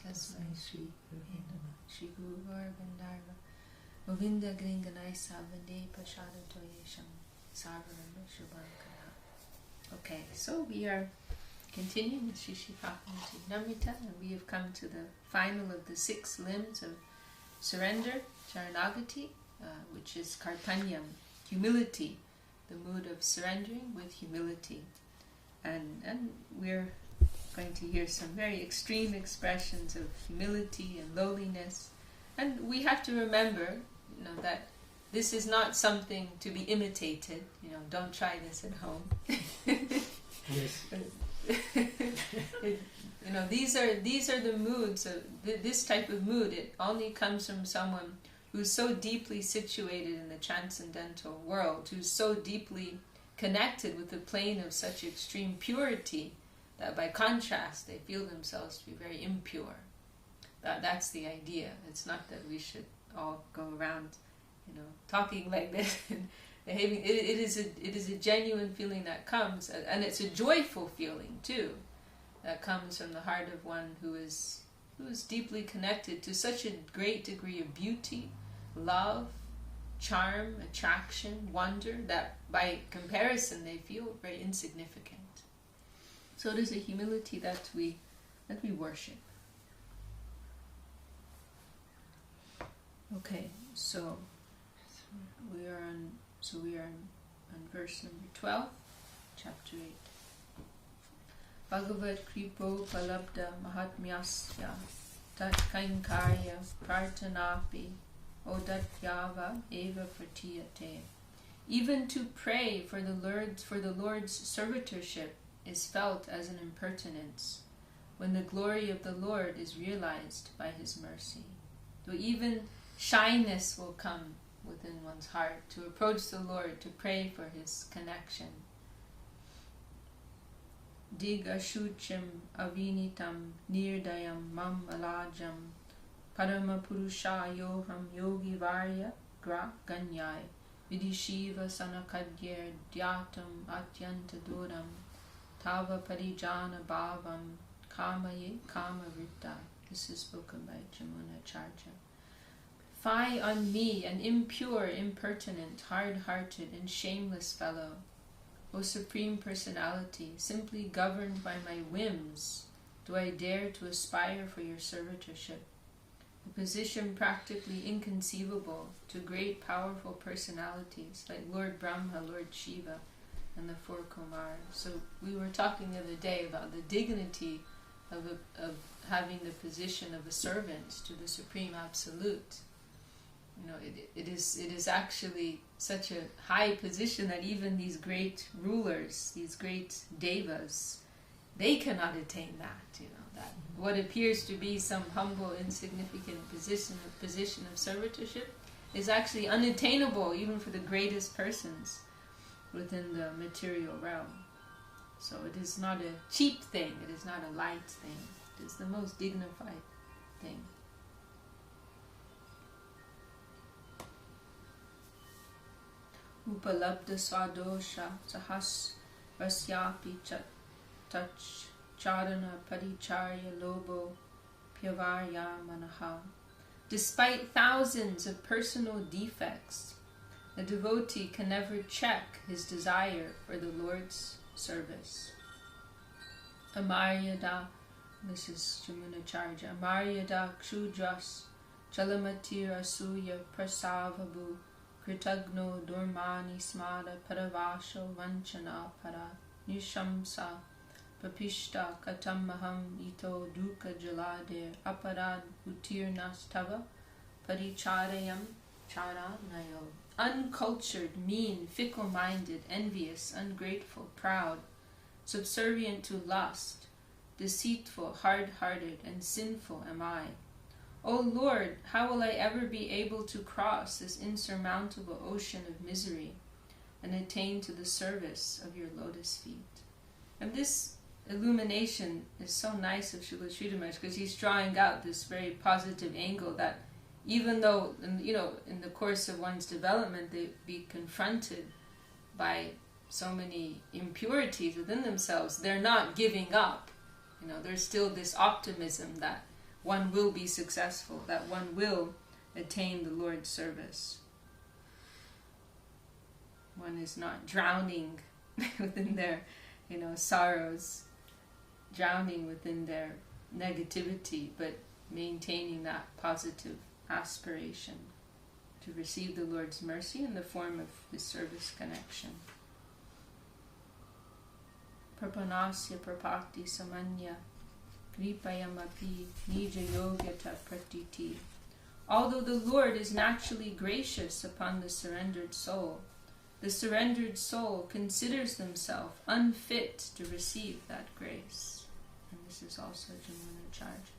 Tasmai Shri Guru Vargandarva Govinda Gringanai Savande Pashadatoyesham Sarvanam Shubhankara. Okay, so we are continuing with Shri Prapanna-jivanamrtam, and we have come to the final of the 6 limbs of surrender, Charanagati, which is Karpanyam, humility, the mood of surrendering with humility. And we're going to hear some very extreme expressions of humility and lowliness. And we have to remember, that this is not something to be imitated. Don't try this at home. Yes. These are the moods of this type of mood. It only comes from someone who's so deeply situated in the transcendental world, who's so deeply connected with the plane of such extreme purity that by contrast they feel themselves to be very impure. That's the idea. It's not that we should all go around, talking like this and behaving. It is a genuine feeling that comes, and it's a joyful feeling too, that comes from the heart of one who is deeply connected to such a great degree of beauty, love, charm, attraction, wonder, that by comparison they feel very insignificant. So it is a humility that we worship. Okay, so we are on verse number 12, chapter 8. Bhagavad Kripo Palabda Mahatmyasya Tat Kainkarya Prarthanapi Odatyava Eva Pratiyate. Even to pray for the Lord's servitorship is felt as an impertinence when the glory of the Lord is realized by His mercy. Though even shyness will come within one's heart to approach the Lord, to pray for His connection. Digashuchim avinitam nirdayam mam alajam Paramapurushayoham yogi varya gra ganyai vidishiva sanakadyer dhyatam atyanta duram tava parijana bhavam kamaye kamavritta. This is spoken by Prapanna-jivanamrtam. Fie on me, an impure, impertinent, hard-hearted, and shameless fellow. O Supreme Personality, simply governed by my whims, do I dare to aspire for your servitorship, a position practically inconceivable to great powerful personalities like Lord Brahma, Lord Shiva, and the 4 Kumars. So we were talking the other day about the dignity of having the position of a servant to the Supreme Absolute. It is actually such a high position that even these great rulers, these great devas, they cannot attain that. That what appears to be some humble, insignificant position of servitorship is actually unattainable even for the greatest persons within the material realm. So it is not a cheap thing, it is not a light thing, it is the most dignified thing. Upalabdha swadosha sahas rasyapi tach charana paricharya lobo pyavarya manaha. Despite thousands of personal defects, the devotee can never check his desire for the Lord's service. Amaryada, this is Prapanna-jivanamrtam, Amaryada kshudras chalamatir asuya prasavabu Kritagno Durmani Smada Paravasho Vanchana Para Nishamsa Papishta Katamaham Ito Duka Jaladir Aparad Utirnastava Paricharayam Charanayo. Uncultured, mean, fickle-minded, envious, ungrateful, proud, subservient to lust, deceitful, hard-hearted, and sinful am I. O Lord, how will I ever be able to cross this insurmountable ocean of misery and attain to the service of your lotus feet? And this illumination is so nice of Srila Sridhar Maharaj, because he's drawing out this very positive angle that even though, in the course of one's development they be confronted by so many impurities within themselves, they're not giving up. There's still this optimism that one will be successful, that one will attain the Lord's service. One is not drowning within their, sorrows, drowning within their negativity, but maintaining that positive aspiration to receive the Lord's mercy in the form of His service connection. Prapanasya prapati samanya kripayamapi nija yogata pratiti. Although the Lord is naturally gracious upon the surrendered soul considers themselves unfit to receive that grace. And this is also Jamunacharya.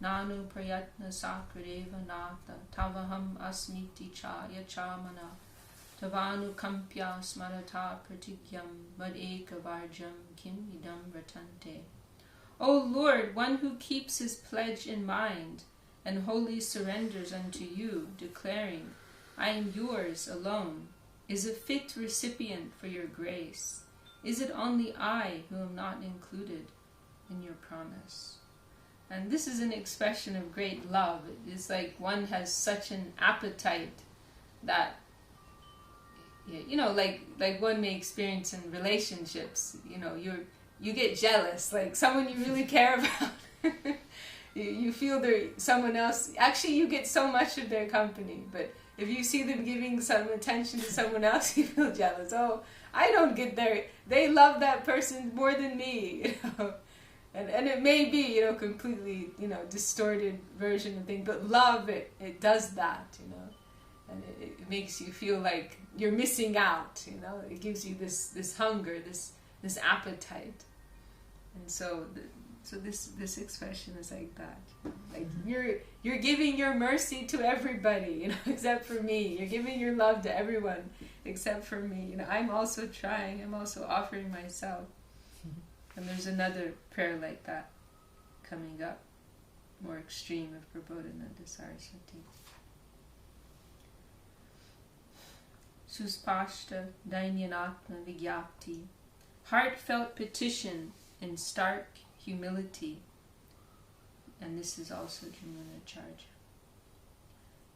Nanu prayatna sakradeva nata tavaham asmiti cha yachamana tavanu kampya smarata pratigyam vad ekavarjam kim idam ratante. O Lord, one who keeps his pledge in mind and wholly surrenders unto you, declaring, I am yours alone, is a fit recipient for your grace. Is it only I who am not included in your promise? And this is an expression of great love. It's like one has such an appetite that, like one may experience in relationships. You get jealous, like someone you really care about. You feel someone else. Actually, you get so much of their company, but if you see them giving some attention to someone else, you feel jealous. Oh, I don't get there. They love that person more than me. And it may be, completely, distorted version of thing, but love, it does that, and it makes you feel like you're missing out, it gives you this hunger, this appetite. And so this expression is like that. Like you're giving your mercy to everybody, except for me. You're giving your love to everyone except for me. I'm also trying. I'm also offering myself. And there's another prayer like that coming up, more extreme, of Prabodhananda Saraswati. Suspashta Dainyanatma Vigyapti, heartfelt petition in stark humility. And this is also Jamunacharya.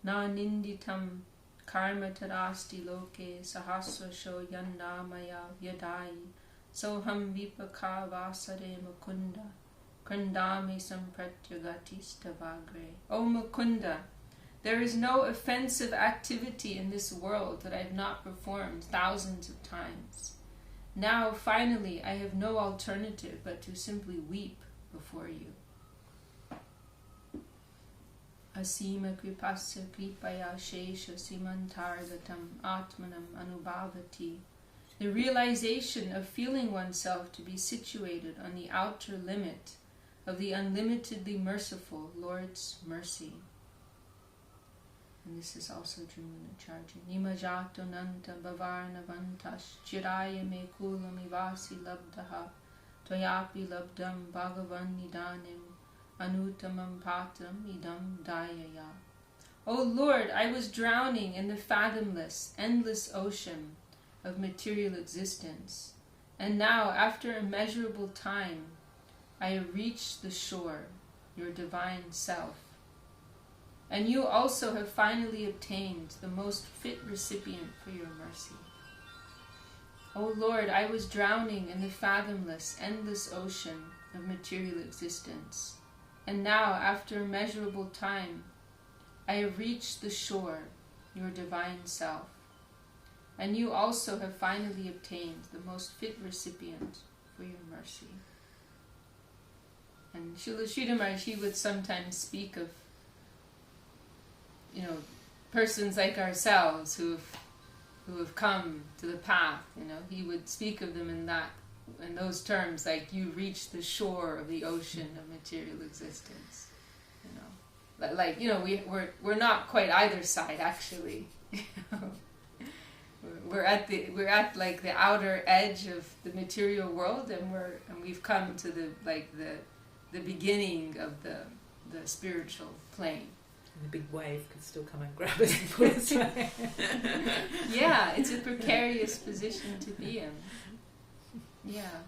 Na ninditam karma tarasti loke sahasrasho yannamaya yadai soham vipaka vasare mukunda kandami sampratyagatishtavagre. O Mukunda, there is no offensive activity in this world that I have not performed thousands of times. Now, finally, I have no alternative but to simply weep before you. Asima kripasya kripaya shesha simantargatam atmanam anubhavati. The realization of feeling oneself to be situated on the outer limit of the unlimitedly merciful Lord's mercy. And this is also Jamunacharya. Nimajato nanta bhavarna vantash chiraya me kulam ivasi labdaha toyapi labdam bhagavan nidanim anutamam patram idam dayaya. O Lord, I was drowning in the fathomless, endless ocean of material existence, and now, after immeasurable time, I have reached the shore, your divine self. And you also have finally obtained the most fit recipient for your mercy. O Lord, I was drowning in the fathomless, endless ocean of material existence, and now, after immeasurable time, I have reached the shore, your divine self. And you also have finally obtained the most fit recipient for your mercy. And Srila Sridhar Maharaj, he would sometimes speak of, persons like ourselves who have come to the path. He would speak of them in those terms, like you reach the shore of the ocean of material existence. We're not quite either side, actually. We're at like the outer edge of the material world, and we've come to the beginning of the spiritual plane. And the big wave could still come and grab it and pull us away. Yeah, it's a precarious position to be in. Yeah.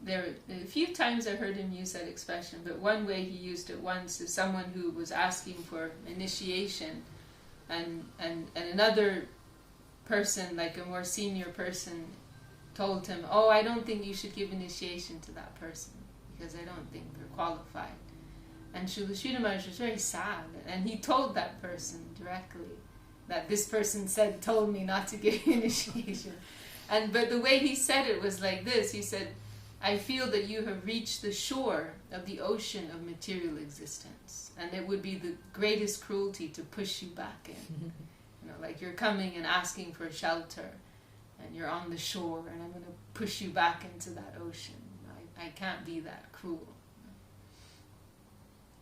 there a few times I heard him use that expression, but one way he used it once is someone who was asking for initiation, and another person, like a more senior person, told him, "Oh, I don't think you should give initiation to that person because I don't think they're qualified." And Srila Sridhar Maharaj was very sad, and he told that person directly that this person told me not to give initiation. But the way he said it was like this. He said, "I feel that you have reached the shore of the ocean of material existence, and it would be the greatest cruelty to push you back in. Like you're coming and asking for shelter, and you're on the shore, and I'm going to push you back into that ocean. I can't be that cruel."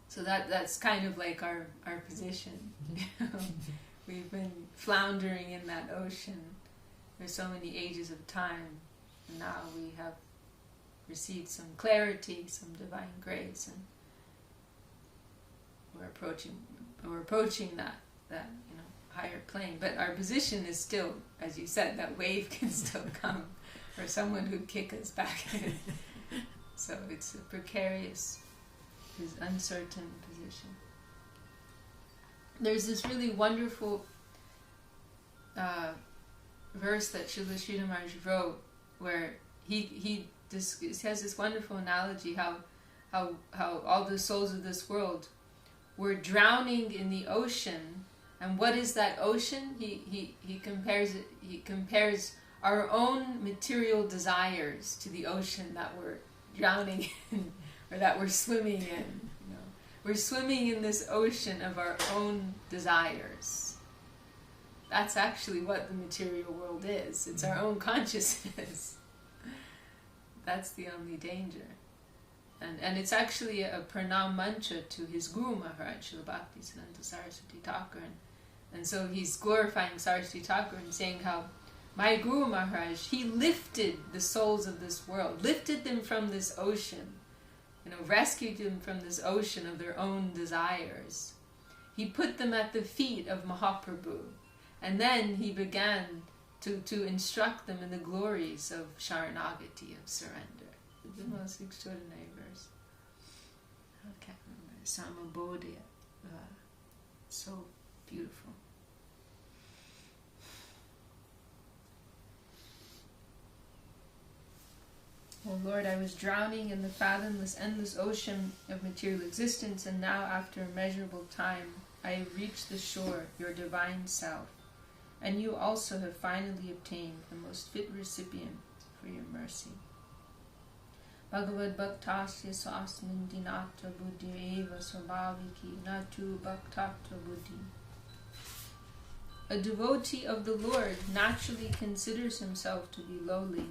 So that's kind of like our position. We've been floundering in that ocean for so many ages of time, and now we have received some clarity, some divine grace, and we're approaching that higher plane. But our position is still, as you said, that wave can still come, or someone who'd kick us back in. So it's a precarious, uncertain position. There's this really wonderful verse that Srila Sridhar Maharaj wrote, where he has this wonderful analogy how all the souls of this world were drowning in the ocean. And what is that ocean? He compares our own material desires to the ocean that we're drowning in, or that we're swimming in. We're swimming in this ocean of our own desires. That's actually what the material world is. It's our own consciousness. That's the only danger. And it's actually a pranam mantra to his Guru Maharaj, Srila Bhaktisiddhanta Saraswati Thakur. And so he's glorifying Saraswati Thakur and saying how my Guru Maharaj, he lifted the souls of this world, lifted them from this ocean, rescued them from this ocean of their own desires. He put them at the feet of Mahaprabhu, and then he began to instruct them in the glories of Sharanagati, of surrender. It's the most extraordinary verse. I can't remember. Samabodhya. So beautiful. Oh Lord, I was drowning in the fathomless, endless ocean of material existence, and now, after immeasurable time, I have reached the shore, your divine self, and you also have finally obtained the most fit recipient for your mercy. Bhagavad Bhaktasya Swasmin Dinatra Buddhi Eva Swabhaviki Natu Bhaktatra Buddhi. A devotee of the Lord naturally considers himself to be lowly,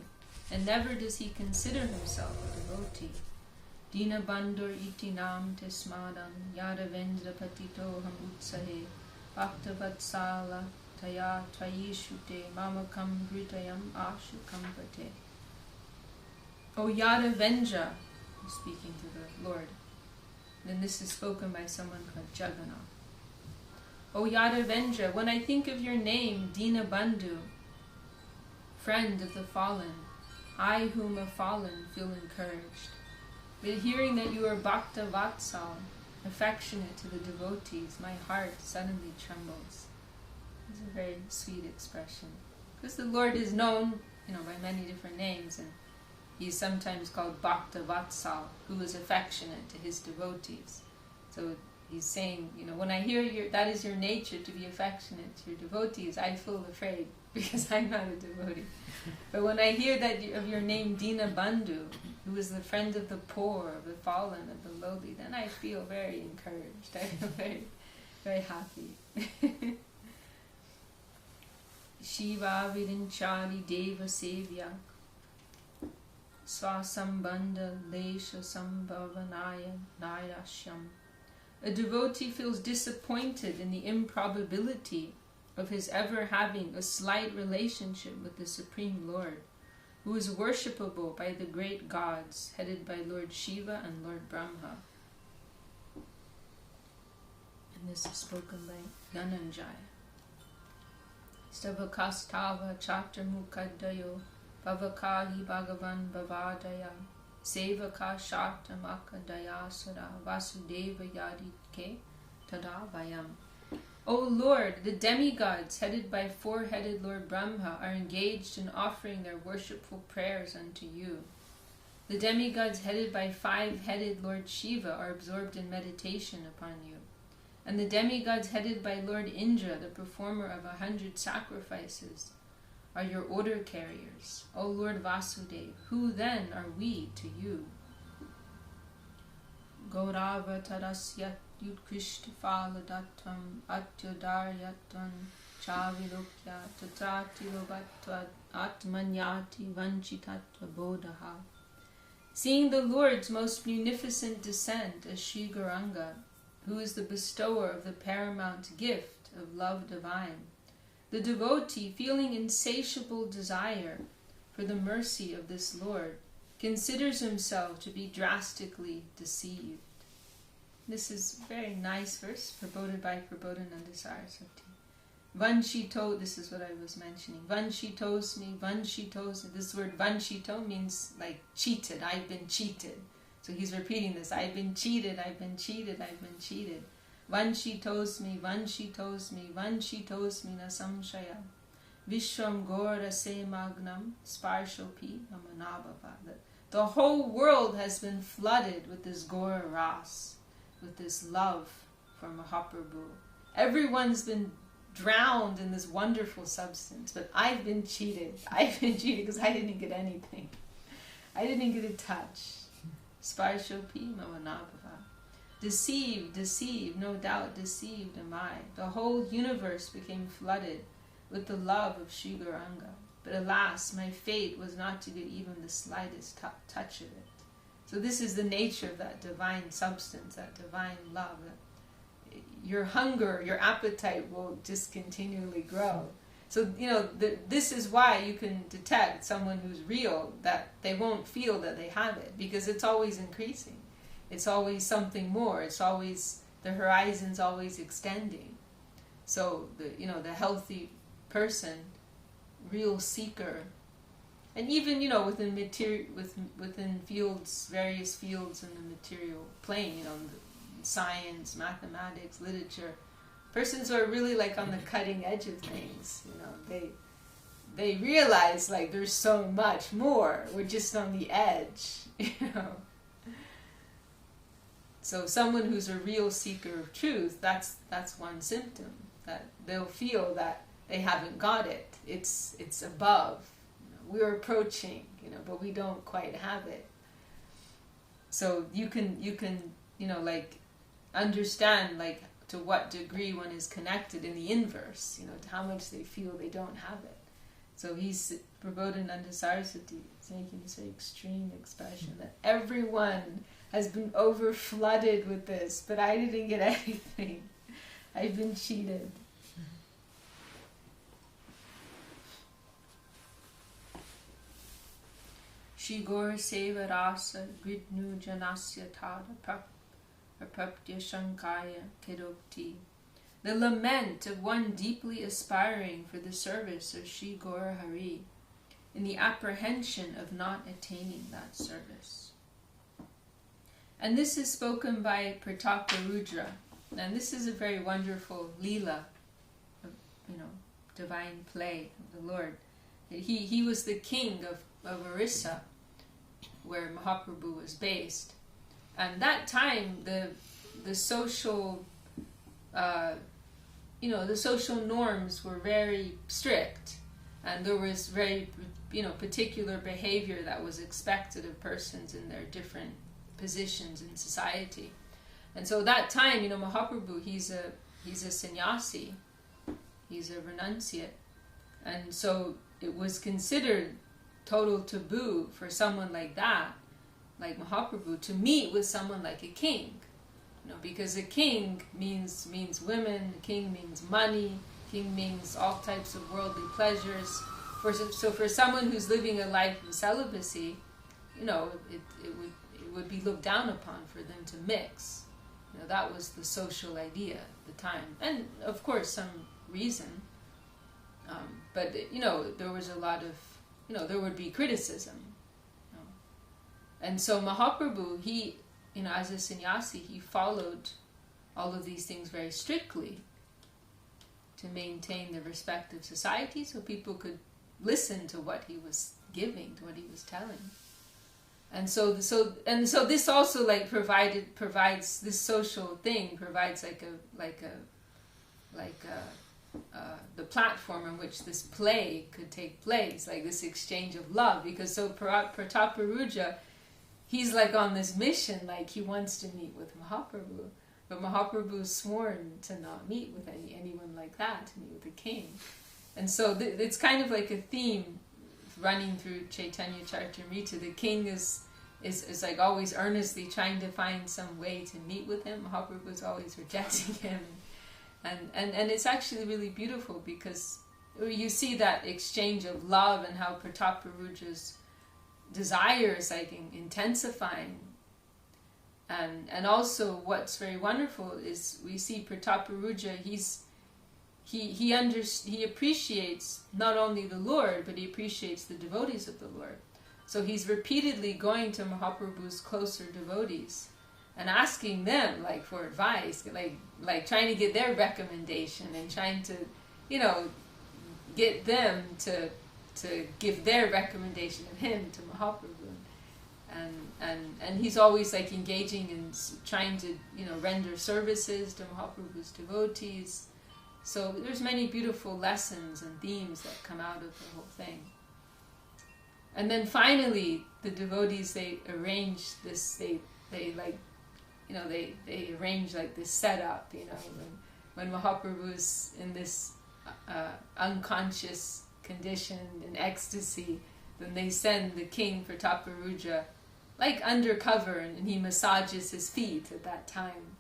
and never does he consider himself a devotee. Dina Bandhur iti nam tesmadam Yadavendra patito ham utsahe Bhaktavatsala taya tvayishute mamakam hritayam ashukam pate. O Yadavendra, speaking to the Lord, and this is spoken by someone called Jagannath. O Yadavendra, when I think of your name, Dina Bandhu, friend of the fallen, I whom have fallen feel encouraged. But hearing that you are Bhakta Vatsal, affectionate to the devotees, my heart suddenly trembles. It's a very sweet expression. Because the Lord is known, by many different names, and he's sometimes called Bhakta Vatsal, who is affectionate to his devotees. So he's saying, when I hear that is your nature, to be affectionate to your devotees, I feel afraid because I'm not a devotee. But when I hear that of your name, Dina Bandhu, who is the friend of the poor, of the fallen, of the lowly, then I feel very encouraged. I feel very, very happy. Shiva Virinchari Deva Sevya Swasambandha Lesha Sambhavanaya Nairashyam. A devotee feels disappointed in the improbability of his ever having a slight relationship with the Supreme Lord, who is worshipable by the great gods, headed by Lord Shiva and Lord Brahma. And this is spoken by Dhananjaya. Stavakastava Chaturmukadayo Bhavakahi Bhagavan Bhavadaya Sevaka Shartamaka Dayasara Vasudeva Yadike Tadavayam. O Lord, the demigods, headed by four-headed Lord Brahma, are engaged in offering their worshipful prayers unto you. The demigods, headed by five-headed Lord Shiva, are absorbed in meditation upon you. And the demigods, headed by Lord Indra, the performer of 100 sacrifices, are your order carriers. O Lord Vasudeva, who then are we to you? Gaurava Tarasyat Yudkrishta Phaladattvam Atyodaryatvam Chavilokya Tatrati Lobatvad Atmanyati Vanchitatva Bodha. Seeing the Lord's most munificent descent as Sri Gauranga, who is the bestower of the paramount gift of love divine, the devotee, feeling insatiable desire for the mercy of this Lord, considers himself to be drastically deceived. This is a very nice verse, foreboded by Prapanna-jivanamrtam Saraswati. Vanshito, this is what I was mentioning. Vanshitosmi. This word vanshito means like cheated. I've been cheated. So he's repeating this. I've been cheated, I've been cheated, I've been cheated. Vanshitosmi na samshaya. Vishram gora se magnam sparshopi amanabhava. The whole world has been flooded with this Gora Ras, with this love for Mahaprabhu. Everyone's been drowned in this wonderful substance, but I've been cheated. I've been cheated because I didn't get anything. I didn't get a touch. Sparshopi mamanabhava. Deceived, no doubt deceived am I. The whole universe became flooded with the love of Sri Gauranga. But alas, my fate was not to get even the slightest touch of it. So this is the nature of that divine substance, that divine love. Your hunger, your appetite will just continually grow. So, this is why you can detect someone who's real, that they won't feel that they have it, because it's always increasing. It's always something more. It's always, the horizon's always extending. So, the healthy person, real seeker, and even, within within fields, various fields in the material plane, science, mathematics, literature, persons who are really like on the cutting edge of things, they realize like there's so much more. We're just on the edge, So someone who's a real seeker of truth, that's one symptom, that they'll feel that they haven't got it. It's above. We're approaching, but we don't quite have it. So you can understand like to what degree one is connected in the inverse, to how much they feel they don't have it. So Prapanna-jivanamrtam Saraswati is making this very extreme expression that everyone has been over flooded with this, but I didn't get anything. I've been cheated. Shri Gaur Seva Rasa Gridnu Janasya Tada Praptya Shankaya Kedokti. The lament of one deeply aspiring for the service of Shri Gaur Hari, in the apprehension of not attaining that service. And this is spoken by Pratapa-rudra. And this is a very wonderful Leela, divine play of the Lord. He was the king of Orissa, where Mahaprabhu was based. And that time, the social, the social norms were very strict, and there was very, particular behavior that was expected of persons in their different positions in society. And so that time, Mahaprabhu, he's a sannyasi, he's a renunciate, and so it was considered total taboo for someone like that, like Mahaprabhu, to meet with someone like a king, because a king means women, a king means money, king means all types of worldly pleasures. So for someone who's living a life of celibacy, it would be looked down upon for them to mix. That was the social idea at the time, and of course some reason. But there was a lot of, there would be criticism. And so Mahaprabhu, he, as a sannyasi, he followed all of these things very strictly to maintain the respect of society, so people could listen to what he was giving, to what he was telling. And so this also provides this social thing, provides the platform on which this play could take place, like this exchange of love. Because so Prataparuja, he's like on this mission, like he wants to meet with Mahaprabhu, but Mahaprabhu's sworn to not meet with anyone like that, to meet with the king. And so it's kind of like a theme running through Chaitanya Charitamrita. The king is like always earnestly trying to find some way to meet with him. Mahaprabhu is always rejecting him. And it's actually really beautiful, because you see that exchange of love and how Prataparuja's desire is like intensifying. And also what's very wonderful is we see Prataparuja, he appreciates not only the Lord, but he appreciates the devotees of the Lord. So he's repeatedly going to Mahaprabhu's closer devotees and asking them like for advice, like trying to get their recommendation and trying to, get them to give their recommendation of him to Mahaprabhu. And he's always like engaging in trying to, render services to Mahaprabhu's devotees. So there's many beautiful lessons and themes that come out of the whole thing. And then finally, the devotees, they arrange this, they arrange like this setup, when Mahaprabhu's in this unconscious condition, in ecstasy, then they send the king for Prataparuja, like undercover, and he massages his feet at that time.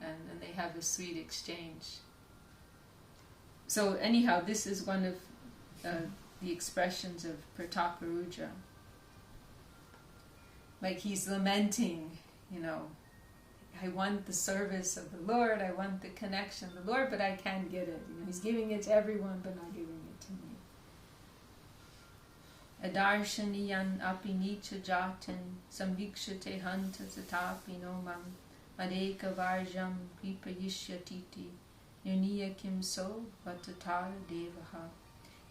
And they have a sweet exchange. So anyhow, this is one of the expressions of Prataparuja. Like he's lamenting, I want the service of the Lord, I want the connection of the Lord, but I can't get it. He's giving it to everyone, but not giving it to me. Adarshaniyan api nicha jatin samvikshate hanta tatapi nomam adeka varjam vipayishyatiti nirniya kimso vatatar devaha.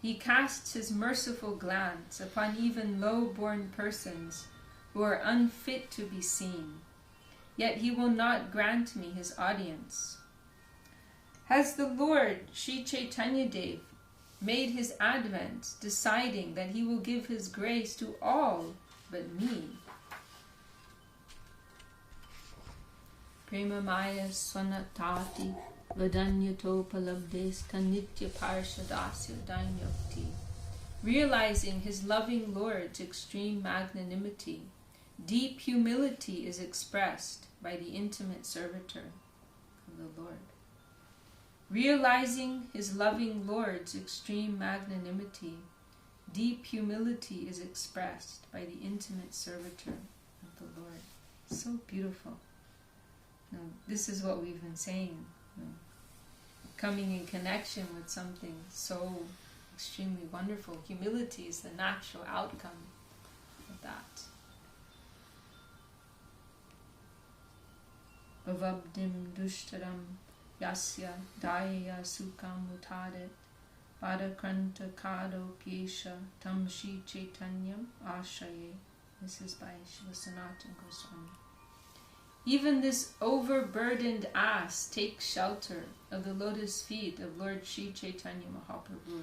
He casts his merciful glance upon even low-born persons who are unfit to be seen, yet he will not grant me his audience. Has the Lord, Sri Chaitanya Dev, made his advent deciding that he will give his grace to all but me? Prema maya swanatati vadanyatopalabdes tanitya parshadasya danyakti. Realizing his loving Lord's extreme magnanimity, deep humility is expressed by the intimate servitor of the Lord. Realizing his loving Lord's extreme magnanimity, deep humility is expressed by the intimate servitor of the Lord. So beautiful. This is what we've been saying. Coming in connection with something so extremely wonderful. Humility is the natural outcome of that. Bhavabdim dushtaram yasya daya sukam mutadet padakranta kado pyesha tam Shri Chaitanyam ashaye. This is by Srila Sanatana Goswami. Even this overburdened ass takes shelter of the lotus feet of Lord Sri Chaitanya Mahaprabhu,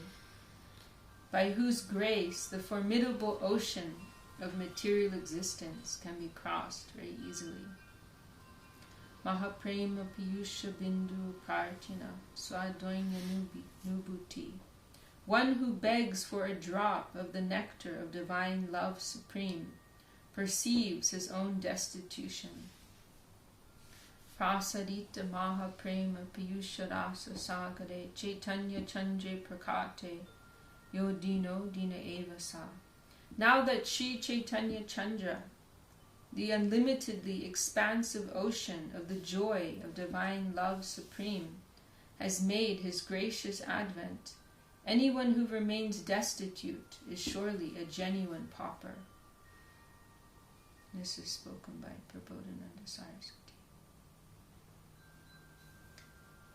by whose grace the formidable ocean of material existence can be crossed very easily. Mahaprema Piyusha Bindu Prartina Swadoinya Nubuti. One who begs for a drop of the nectar of divine love supreme perceives his own destitution. Prasadita Mahaprema Piyusha Rasa Sagare Chaitanya Chandre Prakate Yodino Dina Evasa. Now that Sri Chaitanya Chandra, the unlimitedly expansive ocean of the joy of divine love supreme, has made his gracious advent, anyone who remains destitute is surely a genuine pauper. this is spoken by Prabodhananda Saraswati.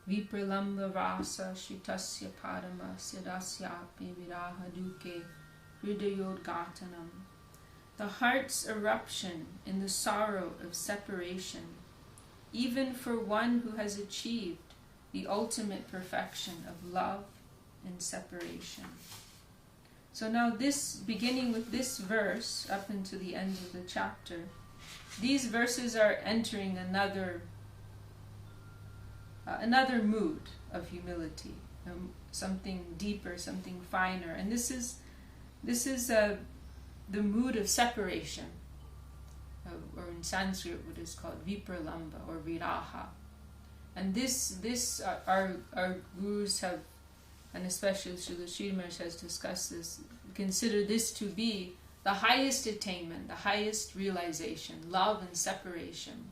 Vipralamba rasa shritasya padama siddhasyapi viraha duke hridayodgatanam. The heart's eruption in the sorrow of separation, even for one who has achieved the ultimate perfection of love and separation. So now this, beginning with this verse up into the end of the chapter, these verses are entering another mood of humility, something deeper, something finer, and this is the mood of separation, or in Sanskrit what is called vipralamba or viraha. And this our gurus have, and especially Srila Sridhar Maharaj has discussed this, consider this to be the highest attainment, the highest realization, love and separation.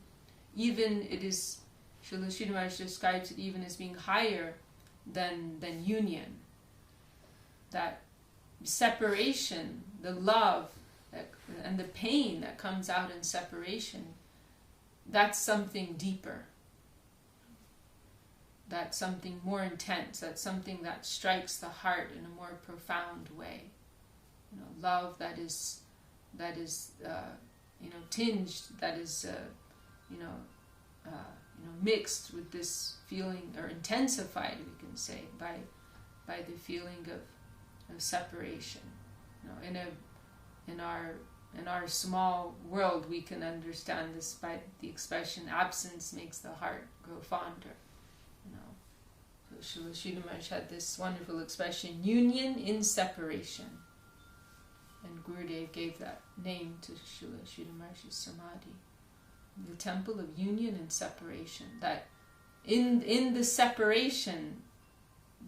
Even it is, Srila Sridhar Maharaj describes it even as being higher than union. That separation, the love and the pain that comes out in separation, that's something deeper. That's something more intense. That's something that strikes the heart in a more profound way. Love that is tinged, that is mixed with this feeling, or intensified, we can say, by the feeling of separation. In our small world, we can understand this by the expression, absence makes the heart grow fonder. So Srila Sridhar Maharaj had this wonderful expression, union in separation. And Gurudev gave that name to Srila Sridhar Maharaj's Samadhi. The temple of union and separation. That in the separation,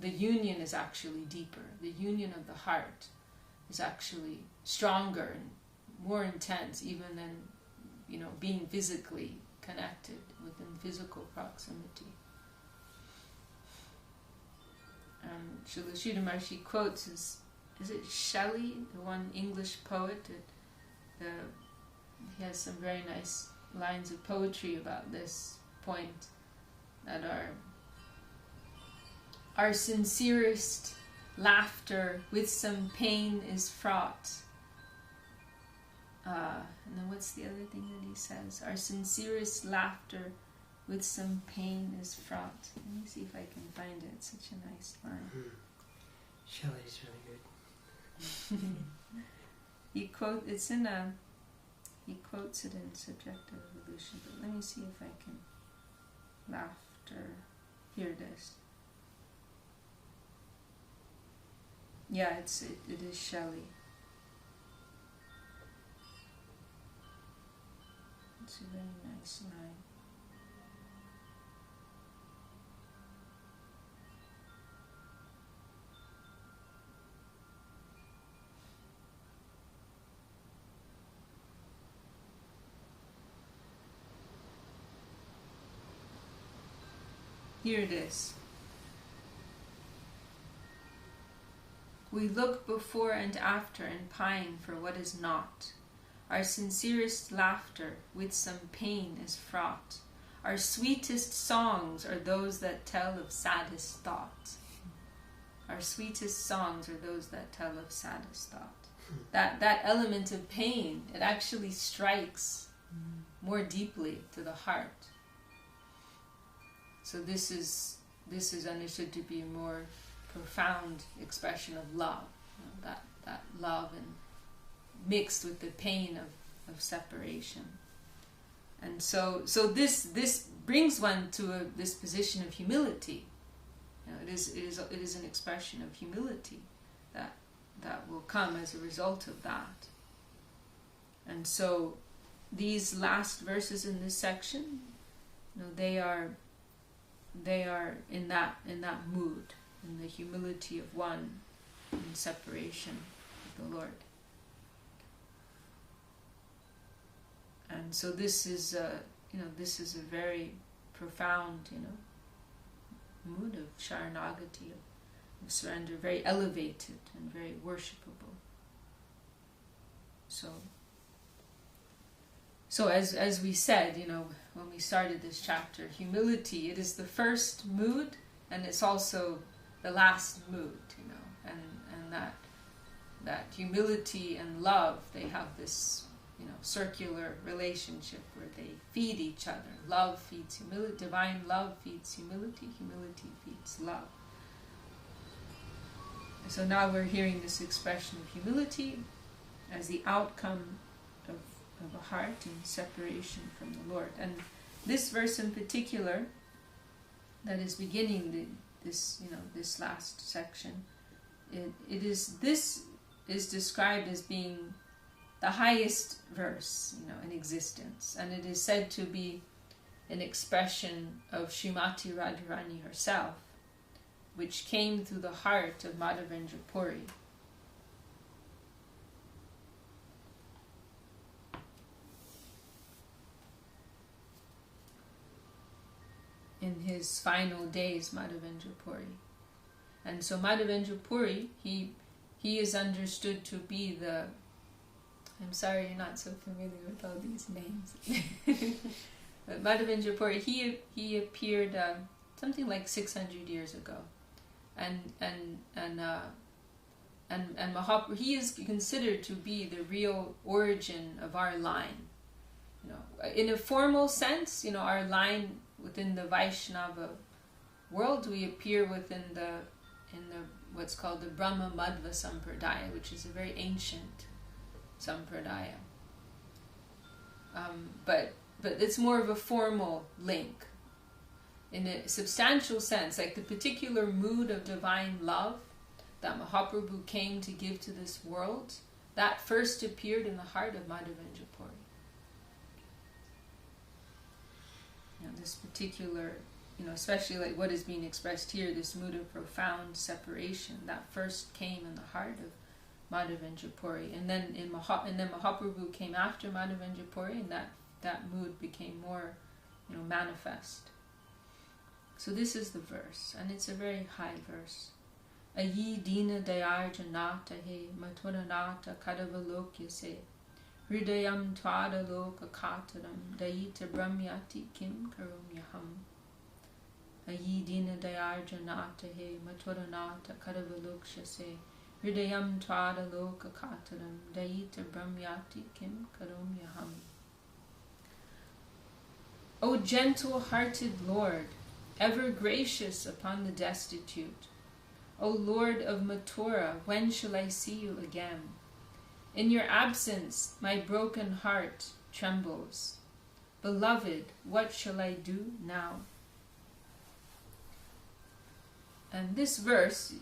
the union is actually deeper. The union of the heart is actually stronger and more intense, even than being physically connected within physical proximity. And Srila Sridhar Maharaj quotes, is it Shelley, the one English poet? He has some very nice lines of poetry about this point, that our sincerest laughter with some pain is fraught. And then what's the other thing that he says? Our sincerest laughter with some pain is fraught. Let me see if I can find it. It's such a nice line. Shelley's really good. He quotes it in Subjective Evolution, but let me see if I can. Laughter. Here it is. Yeah, it is Shelley. It's a very nice line. Here it is. We look before and after and pine for what is not. Our sincerest laughter with some pain is fraught. Our sweetest songs are those that tell of saddest thought. Our sweetest songs are those that tell of saddest thought. That element of pain, it actually strikes more deeply to the heart. So this is understood to be a more profound expression of love, that love and mixed with the pain of separation. And so this brings one to this position of humility. It is an expression of humility that will come as a result of that. And so these last verses in this section, they are in that mood, in the humility of one in separation with the Lord. And so this is a very profound, mood of Sharanagati, of surrender, very elevated and very worshipable. So So as we said, when we started this chapter, humility, it is the first mood, and it's also the last mood, and that humility and love, they have this, circular relationship where they feed each other. Love feeds humility, divine love feeds humility, humility feeds love. So now we're hearing this expression of humility as the outcome of a heart in separation from the Lord. And this verse in particular, that is beginning this last section, this is described as being the highest verse, in existence, and it is said to be an expression of Srimati Radharani herself, which came through the heart of Madhavendra Puri. In his final days, Madhavendra Puri. And so Madhavendra Puri, he is understood to be the... I'm sorry you're not so familiar with all these names. But Madhavendra Puri, he appeared something like 600 years ago. And Mahaprabhu, he is considered to be the real origin of our line. In a formal sense, our line within the Vaishnava world, we appear within the what's called the Brahma Madhva Sampradaya, which is a very ancient Sampradaya. But it's more of a formal link. In a substantial sense, like the particular mood of divine love that Mahaprabhu came to give to this world, that first appeared in the heart of Madhavendra Puri. This particular, especially like what is being expressed here, this mood of profound separation, that first came in the heart of Madhavendra Puri, and then Mahaprabhu came after Madhavendra Puri, and that mood became more, manifest. So this is the verse, and it's a very high verse. Ayi dina dayar janata he maturanata kadavalokya se hridayam tvada loka kataram dayita brahmyati kim karumyaham. Ayi dina dayar janata he maturanata kadavalokya se hridayam tvada loka kataram dayita brahmyati kim karumyaham. O gentle-hearted Lord, ever gracious upon the destitute, O Lord of Mathura, when shall I see you again? In your absence my broken heart trembles. Beloved, what shall I do now? And this verse,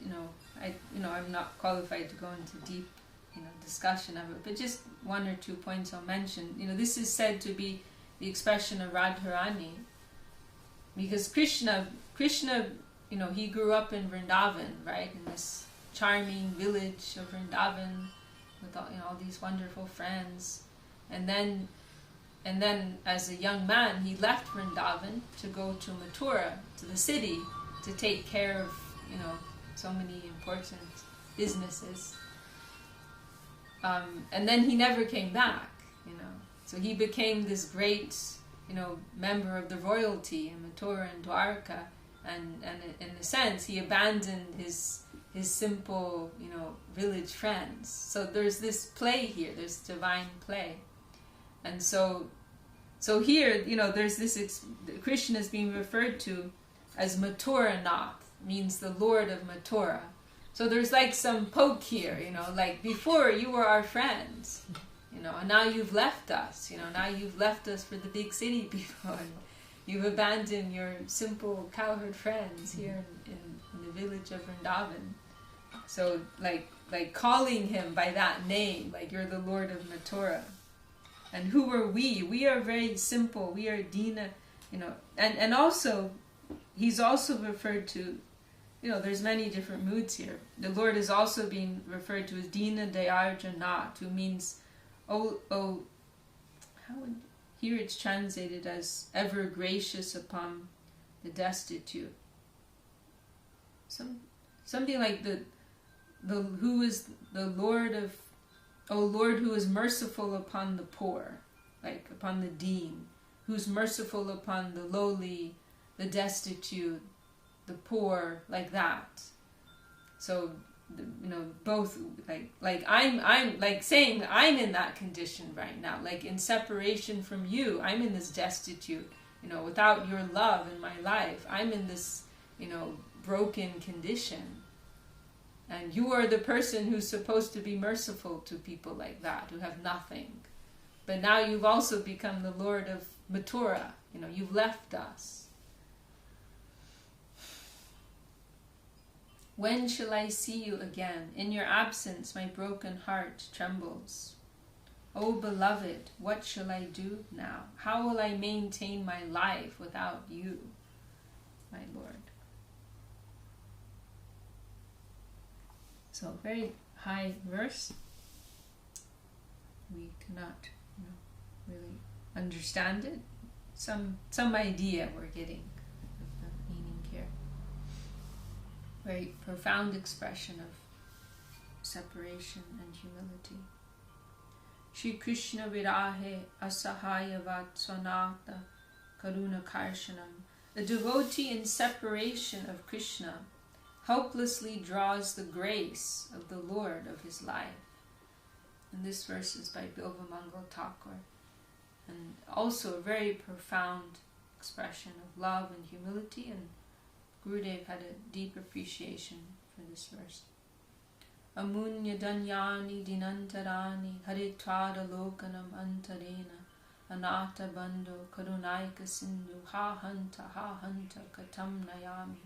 I'm not qualified to go into deep, discussion of it, but just one or 2 points I'll mention. This is said to be the expression of Radharani, because Krishna, he grew up in Vrindavan, right, in this charming village of Vrindavan with all these wonderful friends, and then as a young man he left Vrindavan to go to Mathura, to the city, to take care of so many important businesses, and then he never came back. So he became this great, member of the royalty in Mathura and Dwarka, and in a sense he abandoned his simple, village friends. So there's this play here, there's divine play, and so here, there's this Krishna is being referred to as Mathuranath, means the Lord of Mathura. So there's like some poke here, like before you were our friends. And now you've left us, now you've left us for the big city people, and you've abandoned your simple cowherd friends here in the village of Vrindavan. So like calling him by that name, like you're the Lord of Mathura. And who are we? We are very simple, we are Dina, and also, he's also referred to, there's many different moods here. The Lord is also being referred to as Dina Dayar Janat, who means here it's translated as ever gracious upon the destitute. Something like the who is the Lord of, O Lord, who is merciful upon the poor. like upon the deen, who's merciful upon the lowly, the destitute, the poor, like that. So, both, like I'm like saying I'm in that condition right now, like in separation from you. I'm in this destitute, without your love in my life. I'm in this, broken condition. And you are the person who's supposed to be merciful to people like that, who have nothing. But now you've also become the Lord of Mathura. You've left us. When shall I see you again? In your absence my broken heart trembles. O beloved, what shall I do now? How will I maintain my life without you, my Lord? So, very high verse. We cannot really understand it. Some idea we're getting of the meaning here. Very profound expression of separation and humility. Shri Krishna virahe asahayavat swanata karuna karshanam. A devotee in separation of Krishna helplessly draws the grace of the Lord of his life. And this verse is by Bilvamangal Thakur. And also a very profound expression of love and humility, and Gurudev had a deep appreciation for this verse. Amunya danyani dinantarani haritvada lokanam antarena anata bandho karunaika sindhu ha hanta katam nayami.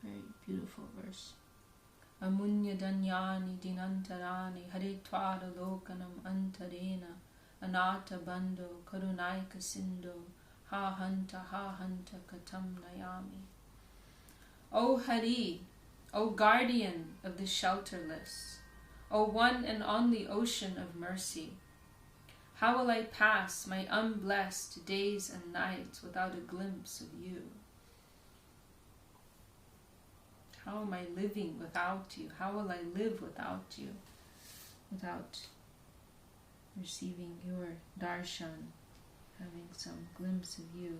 Very beautiful verse. Amunya danyani dinantarani haritvada lokanam antarena anata bandho karunaika sindhu ha hanta katam nayami. O Hari, O guardian of the shelterless, O one and only ocean of mercy, how will I pass my unblessed days and nights without a glimpse of you? How am I living without you? How will I live without you? Without receiving your darshan, having some glimpse of you.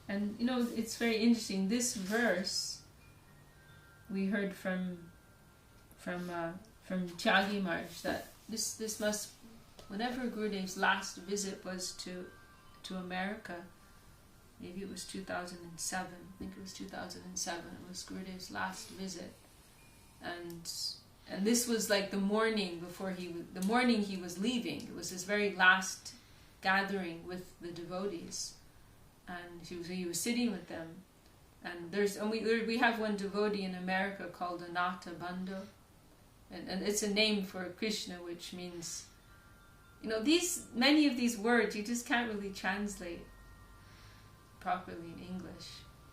And it's very interesting. This verse we heard from Tyagi Maharaj, that this must, whenever Gurudev's last visit was to America, maybe it was 2007. I think it was 2007. It was Gurudev's last visit, and this was like the morning he was leaving. It was his very last gathering with the devotees. And he was sitting with them, and we have one devotee in America called Anata Bandho, and it's a name for Krishna, which means, many of these words you just can't really translate properly in English,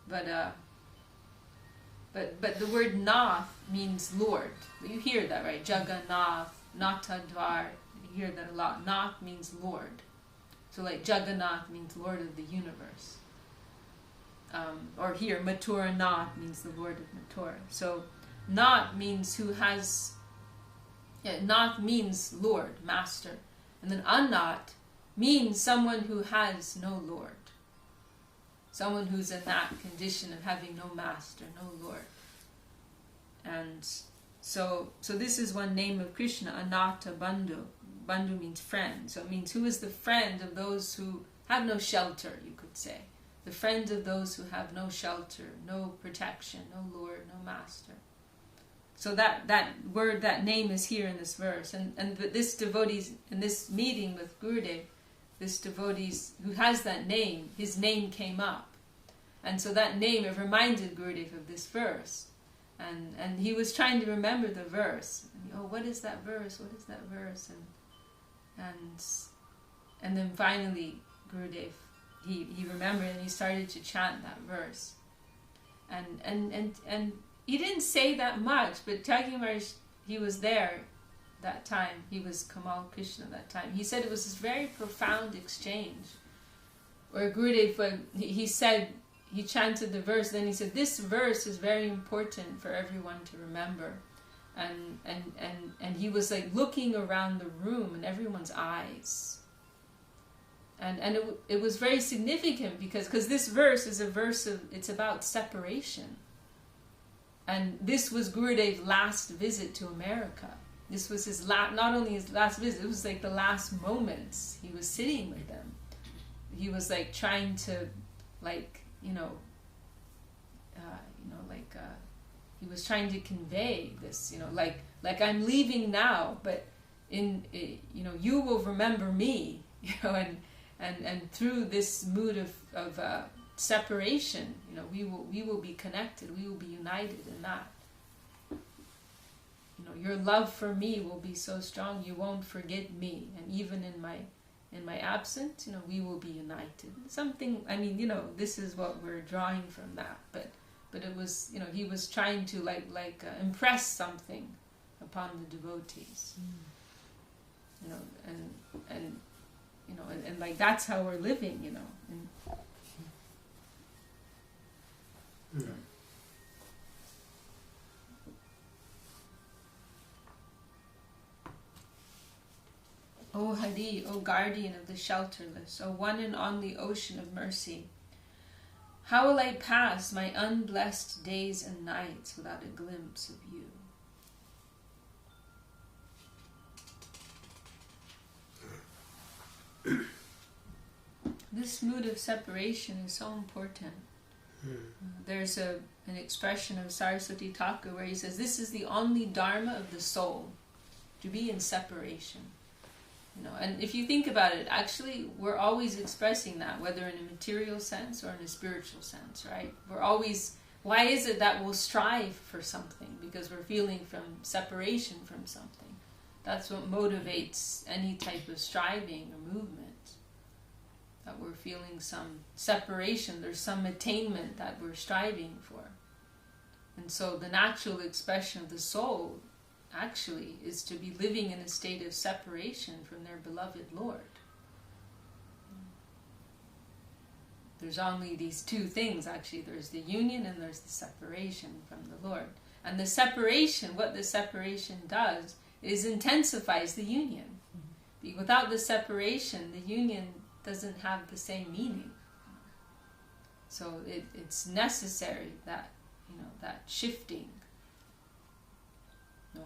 but the word Nath means Lord. You hear that, right? Jagannath, Natadvar. You hear that a lot. Nath means Lord. So like Jagannath means Lord of the universe. Or here, Mathura Nath means the Lord of Mathura. So Nath means who has, Nath means Lord, Master. And then Anat means someone who has no Lord. Someone who's in that condition of having no Master, no Lord. And so this is one name of Krishna, Anata Bandhu. Bandhu means friend, so it means who is the friend of those who have no shelter, you could say. The friend of those who have no shelter, no protection, no Lord, no Master. So that word, that name is here in this verse. And this devotee's, in this meeting with Gurudev, this devotee who has that name, his name came up. And so that name, it reminded Gurudev of this verse. And he was trying to remember the verse. And, what is that verse? What is that verse? And then finally Gurudev, he remembered, and he started to chant that verse. And he didn't say that much, but Tyagi Maharaj, he was there that time. He was Kamal Krishna that time. He said it was this very profound exchange where Gurudev, he chanted the verse, then he said, this verse is very important for everyone to remember. and he was like looking around the room and everyone's eyes. And it was very significant because this verse is a verse of, it's about separation. And this was Gurudev's last visit to America. This was his not only his last visit, it was like the last moments he was sitting with them. He was like trying to, like, he was trying to convey this, like I'm leaving now, but you will remember me, and through this mood of separation, we will be connected, we will be united in that. Your love for me will be so strong, you won't forget me, and even in my absence, we will be united. Something, this is what we're drawing from that, but it was, he was trying to impress something upon the devotees, and like that's how we're living, O Hari, O guardian of the shelterless, O one and only ocean of mercy, how will I pass my unblessed days and nights without a glimpse of you? This mood of separation is so important. There's an expression of Saraswati Thakur where he says, this is the only dharma of the soul, to be in separation. And if you think about it, actually, we're always expressing that, whether in a material sense or in a spiritual sense, right? We're always, why is it that we'll strive for something? Because we're feeling from separation from something. That's what motivates any type of striving or movement. That we're feeling some separation, there's some attainment that we're striving for. And so the natural expression of the soul actually is to be living in a state of separation from their beloved Lord. There's only these two things, actually. There's the union and there's the separation from the Lord. And the separation, what the separation does is intensifies the union. Without the separation, the union doesn't have the same meaning. So it's necessary that, that shifting.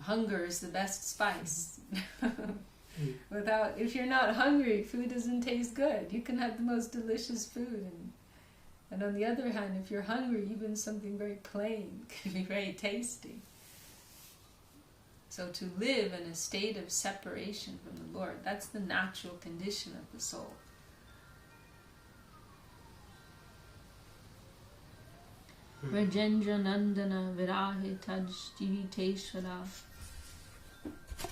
Hunger is the best spice. If you're not hungry, food doesn't taste good. You can have the most delicious food, and on the other hand, if you're hungry, even something very plain can be very tasty. So to live in a state of separation from the Lord, that's the natural condition of the soul. Rajendra Nandana Virahe Taj Jiviteshvara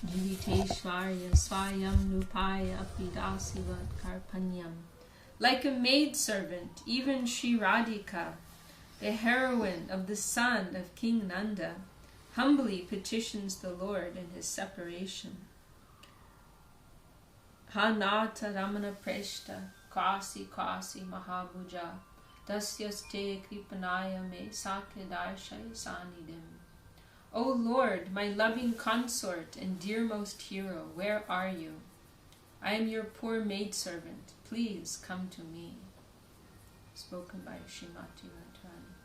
Jiviteshvarya Swayam Nupaya Apidasivat Karpanyam. Like a maidservant, even Sri Radhika, the heroine of the son of King Nanda, humbly petitions the Lord in his separation. Hanata Ramana Preshta Kasi Kasi Mahabhuja Dasyaste Kripanaya Me Sakyadarshaya Sanidim. O Lord, my loving consort and dearmost hero, where are you? I am your poor maidservant. Please come to me. Spoken by Srimati Radharani.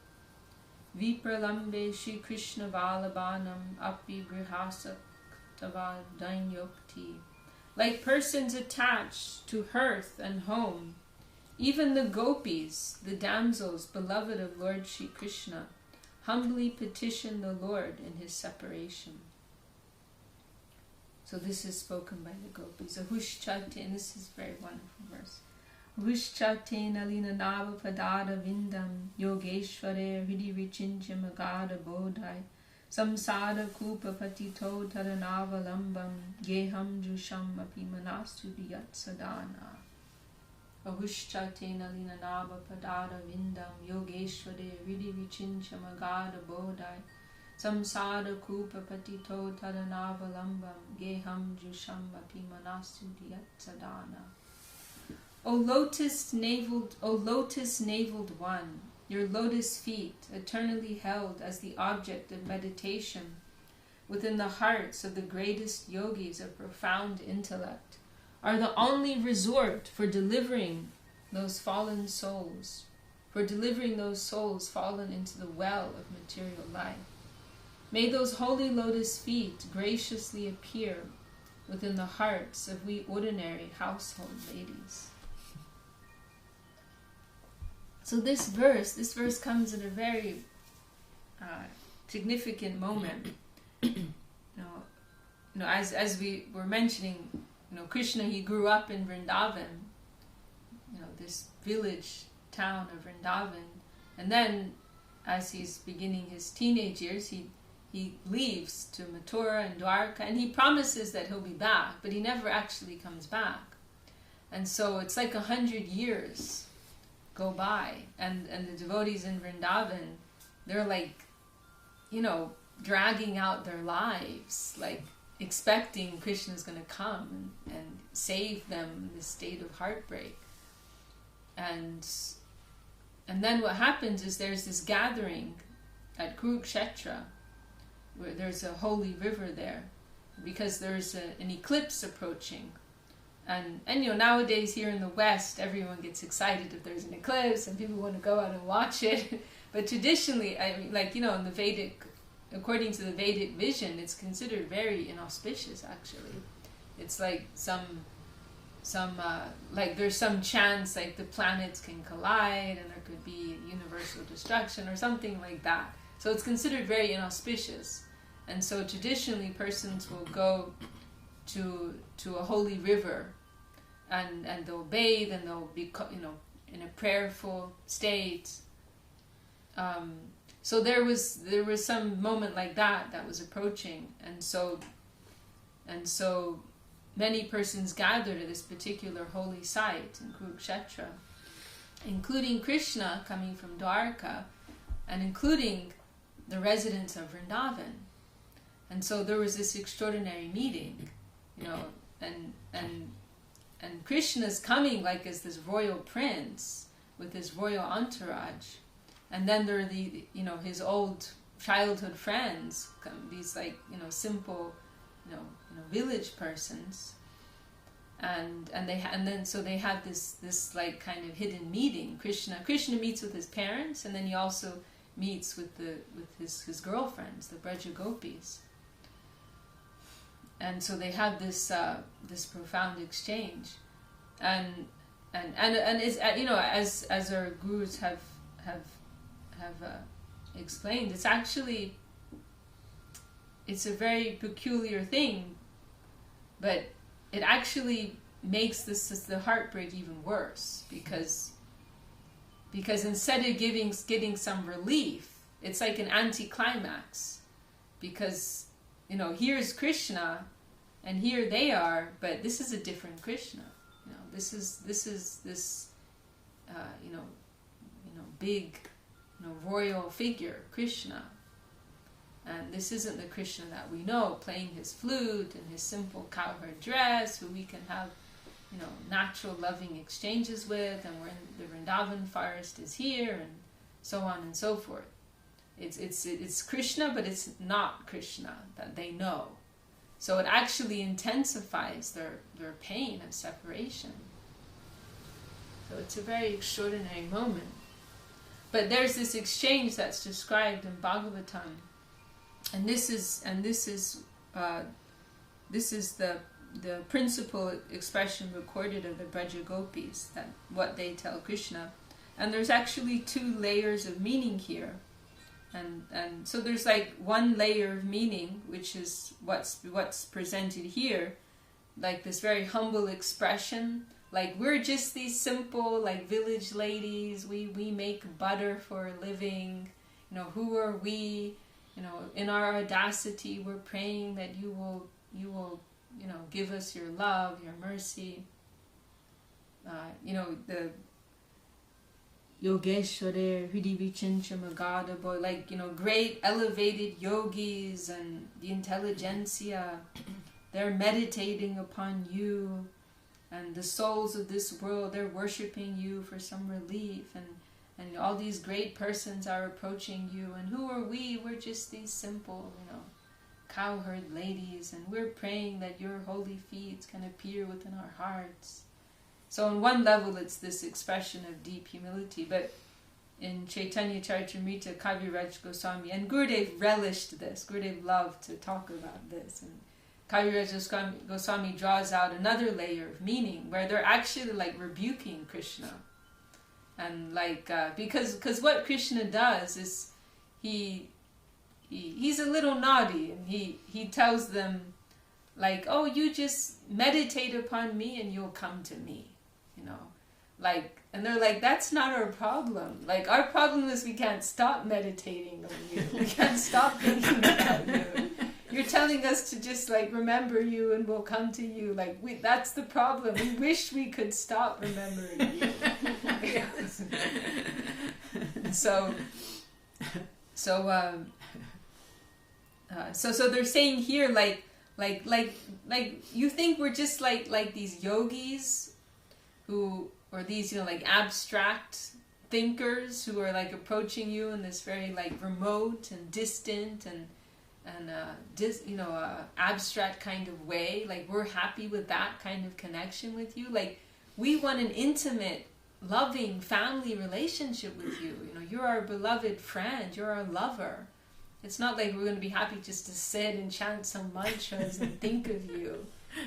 Vipralambe Shri Krishna Valabanam Api Grihasak Tava Dainyokti. Like persons attached to hearth and home, even the gopis, the damsels beloved of Lord Shri Krishna, humbly petition the Lord in his separation. So this is spoken by the gopis. Ahushchate, and this is a very wonderful verse. Ahushchate nalina nava padada vindam yogeshware hidi vichincha magada bodhai samsada kupa patito taranava lambam geham jusham api manastu diyat sadana. Ahushchate nalina nava padada vindam yogeshware hidi vichincha magada bodhai samsada kupa patito taranava lambam geham jusham api manastu diyat sadana. O lotus-naveled one, your lotus feet, eternally held as the object of meditation, within the hearts of the greatest yogis of profound intellect, are the only resort for delivering those fallen souls, for delivering those souls fallen into the well of material life. May those holy lotus feet graciously appear within the hearts of we ordinary household ladies. So this verse comes at a very significant moment. As we were mentioning, Krishna, he grew up in Vrindavan, this village town of Vrindavan, and then as he's beginning his teenage years, he leaves to Mathura and Dwarka, and he promises that he'll be back, but he never actually comes back. And so it's like 100 years go by, and the devotees in Vrindavan, they're like, dragging out their lives, like expecting Krishna's going to come and save them in this state of heartbreak. And then what happens is there's this gathering at Kurukshetra, where there's a holy river there, because there's an eclipse approaching. And nowadays here in the West, everyone gets excited if there's an eclipse and people want to go out and watch it. But traditionally, in the Vedic, according to the Vedic vision, it's considered very inauspicious, actually. It's like there's some chance like the planets can collide and there could be universal destruction or something like that. So it's considered very inauspicious. And so traditionally persons will go to a holy river and they'll bathe and they'll be in a prayerful state. So there was some moment like that was approaching, and so many persons gathered at this particular holy site in Kurukshetra, including Krishna coming from Dwarka, and including the residents of Vrindavan. And so there was this extraordinary meeting, and Krishna's coming like as this royal prince with his royal entourage, and then there are his old childhood friends, these simple village persons, and they had this like kind of hidden meeting. Krishna meets with his parents, and then he also meets with his girlfriends, the Braja Gopis. And so they have this profound exchange, and is as our gurus have explained, it's a very peculiar thing, but it actually makes the heartbreak even worse, because instead of getting some relief, it's like an anticlimax, because here's Krishna and here they are, but this is a different Krishna. This is this big royal figure, Krishna. And this isn't the Krishna that we know, playing his flute and his simple cowherd dress, who we can have, natural loving exchanges with, and we're in the Vrindavan forest is here, and so on and so forth. It's Krishna, but it's not Krishna that they know. So it actually intensifies their pain of separation. So it's a very extraordinary moment. But there's this exchange that's described in Bhagavatam, and this is the principal expression recorded of the Braja Gopis, that what they tell Krishna. And there's actually 2 layers of meaning here. And so there's like one layer of meaning, which is what's presented here, like this very humble expression, like we're just these simple like village ladies, we make butter for a living, who are we, in our audacity we're praying that you will give us your love, your mercy. The Yogeshware, Hridivichincha Magada boy, great elevated yogis and the intelligentsia, they're meditating upon you, and the souls of this world, they're worshipping you for some relief, and all these great persons are approaching you, and who are we? We're just these simple, cowherd ladies, and we're praying that your holy feet can appear within our hearts. So on one level it's this expression of deep humility, but in Chaitanya Charitamrita, Kaviraj Goswami, and Gurudev relished this, Gurudev loved to talk about this, and Kaviraj Goswami draws out another layer of meaning where they're actually like rebuking Krishna. And like, because what Krishna does is he's a little naughty, and he tells them like, oh, you just meditate upon me and you'll come to me, you know, like, and they're like, that's not our problem. Like, our problem is we can't stop meditating on you. We can't stop thinking about you. You're telling us to just like remember you and we'll come to you. Like, that's the problem. We wish we could stop remembering you. So they're saying here, like you think we're just like these yogis who, or these, you know, like abstract thinkers who are like approaching you in this very like remote and distant and abstract kind of way. Like, we're happy with that kind of connection with you. Like, we want an intimate, loving family relationship with you. You know, you're our beloved friend. You're our lover. It's not like we're going to be happy just to sit and chant some mantras and think of you.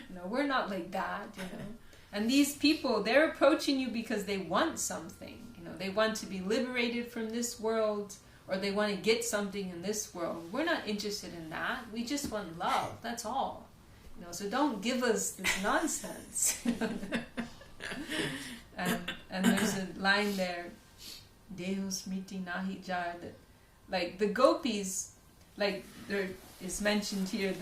You know, we're not like that, you know. And these people, they're approaching you because they want something. You know, they want to be liberated from this world, or they want to get something in this world. We're not interested in that. We just want love. That's all. You know, so don't give us this nonsense. And there's a line there, Deho smriti nahi jar, that like the gopis, like there is mentioned here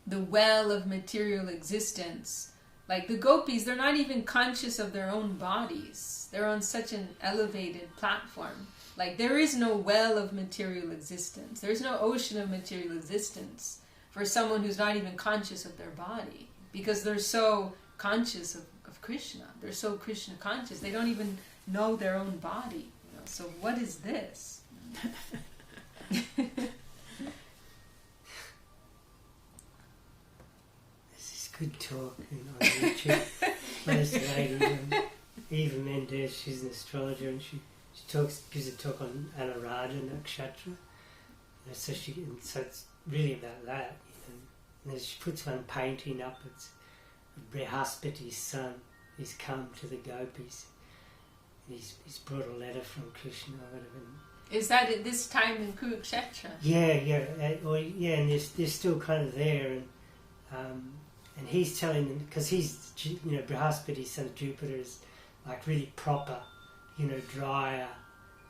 the well of material existence. Like the gopis, they're not even conscious of their own bodies. They're on such an elevated platform. Like, there is no well of material existence. There's no ocean of material existence for someone who's not even conscious of their body, because they're so conscious of Krishna. They're so Krishna conscious. They don't even know their own body. You know? So what is this? This is good talk on YouTube. Most lady, Eva Mendez, she's an astrologer, and she gives a talk on Anuradha Nakshatra. So it's really about that. You know. And then she puts one painting up. It's Brihaspati's son. He's come to the gopis. He's brought a letter from Krishna or whatever. Is that at this time in Kurukshetra? Yeah, and they're still kind of there, and he's telling them, because he's, you know, Brihaspati's son Jupiter is like really proper, you know, drier,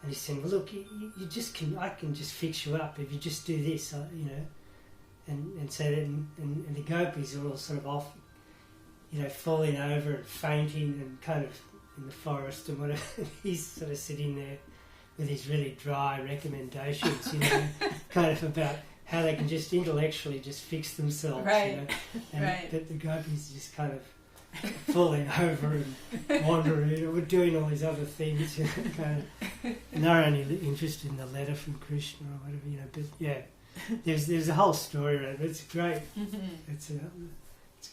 and he's saying, well, look, you just I can just fix you up if you just do this, you know, and so then and the gopis are all sort of off, you know, falling over and fainting and kind of in the forest and whatever. He's sort of sitting there with his really dry recommendations, you know, kind of about how they can just intellectually just fix themselves, right. You know, and right. But the gopis just kind of falling over and wandering, you know, we're doing all these other things, you know, kind of, and they're only interested in the letter from Krishna or whatever, you know. But yeah, there's a whole story around it. It's great. Mm-hmm. It's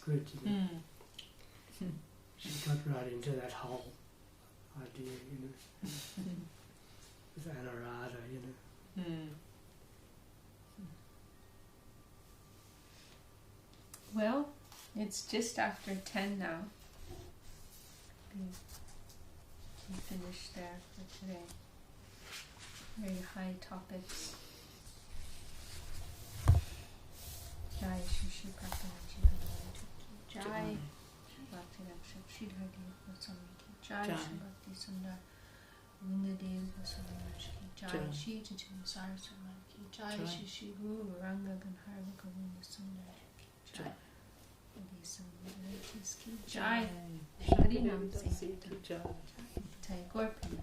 good, you know. She got right into that whole idea, you know, with Anuradha, you know. Well, it's just after 10 now. We finished there for today. Very high topics. Jai Shri Shri Prapanna-jivanamrtam. Jai Bhakti Rakshak Sridhar Dev Goswami ki Jai Shri Bhakti Sundar Vrinda Dev Goswami ki Jai Shri Chaitanya Saraswati ki Jai Shri Shri Guru Ranga Ganharva Govinda Sundar ki Jai Jai Hari Nam Singh Jai Gaur Prem.